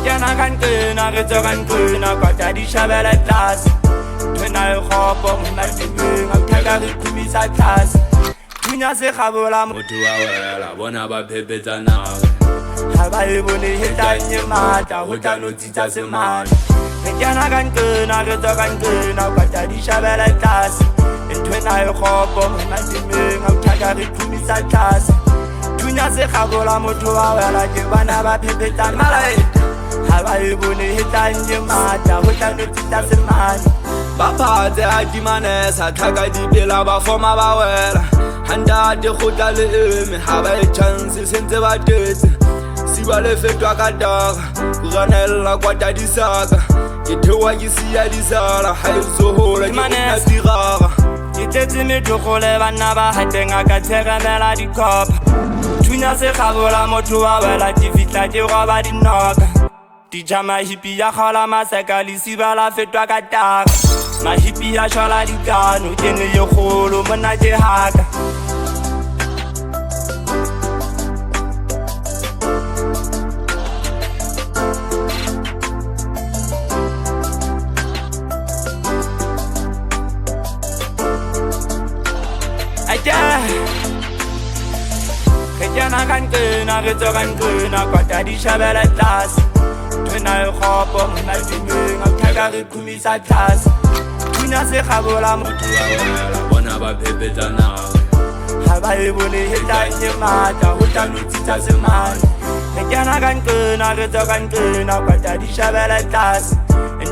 Kena kan kena, re tswa kan kena, kwata di shabela tlase. Twena e khopo, mona dimeng, a uthaka re khumisa tlase. Thunya se kgabola motho wa wela, bona ba phephetsa naga. Ha ba e bone hetanye mata, ho tla no tsitsa semane. Kena kan kena, re tswa kan kena, kwata di shabela tlase. Twena e khopo, mona dimeng, a uthaka re khumisa tlase. Thunya se kgabola motho wa wela, ke bana ba phephetsa naga. Haba e bone hetanye mata, ho tla no tsitsa semane. Ba phatse a dimanesa, tlhaka dipela ba foma ba wela. Handate kgotla le eme, ha ba e chance sentse ba tetse. Siba le fetwa ka daga, kuranella kwata disaka. Ke thewa ke siya disala, ha e zohola ke nna dirara. Ke tletse methokgole banna ba hatenga ka tshegemela dikopa. Thunya se kgabola motho wa wela, ke fitla ke roba dinoka. Dijama hippie ya khala maseka lesiba la fetwa ka taga. Ma hippie ya shola dikano, ke ne ye kgolo mona ke haka. Kena kan kena, re tswa kan kena, kwata di shabela tlase. Twena e khopo, mona dimeng, a uthaka re khumisa tlase. Thunya se kgabola motho wa wela, bona ba phephetsa naga. Ha ba e bone hetanye mata, ho tla no tsitsa semane. Kena kan kena, re tswa kan kena, kwata di shabela tlase.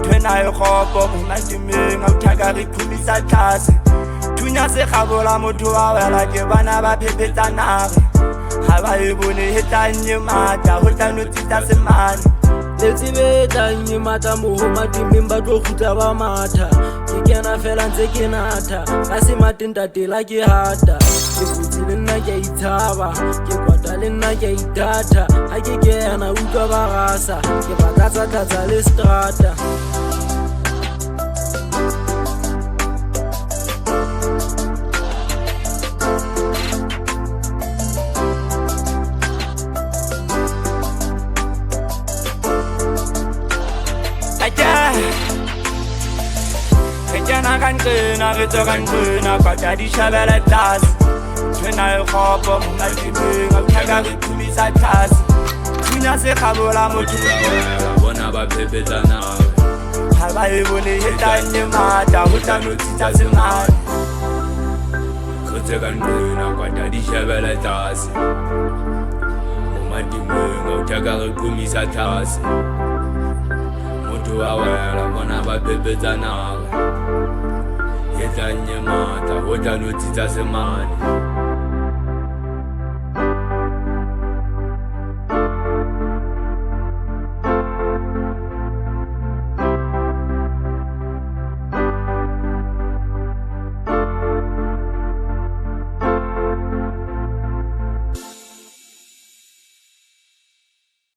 Twena e khopo, mona dimeng, a uthaka re khumisa tlase. Thunya se kgabola motho wa wela, ke bana ba phephetsa naga. Ha ba e bone hetanye mata, ho tla no tsitsa semane. Letsi be tanye mata moho matimeng ba tlo kgutla ba matha. Ke kena fela ntse ke natha, ka se mateng tatela ke hata. Ke butsi le nna ke itshaba, ke kwata le nna ke ithatha. Ha ke kena utlwa ba rasa, ke ba tlatsa le strata. Kena kan kena, re tswa kan kena, kwata di shabela tlase. Twena e khopo, mona dimeng, a uthaka re khumisa tlase. Thunya se kgabola motho wa wela, bona ba phephetsa naga. Ha ba e bone hetanye mata, ho tla no tsitsa semane. Re kan kena, kwata di shabela tlase. Mona dimeng, a uthaka re khumisa tlase. Motho wa wela, bona ba phephetsa naga. Hetanye mata, ho tla no tsitsa semane.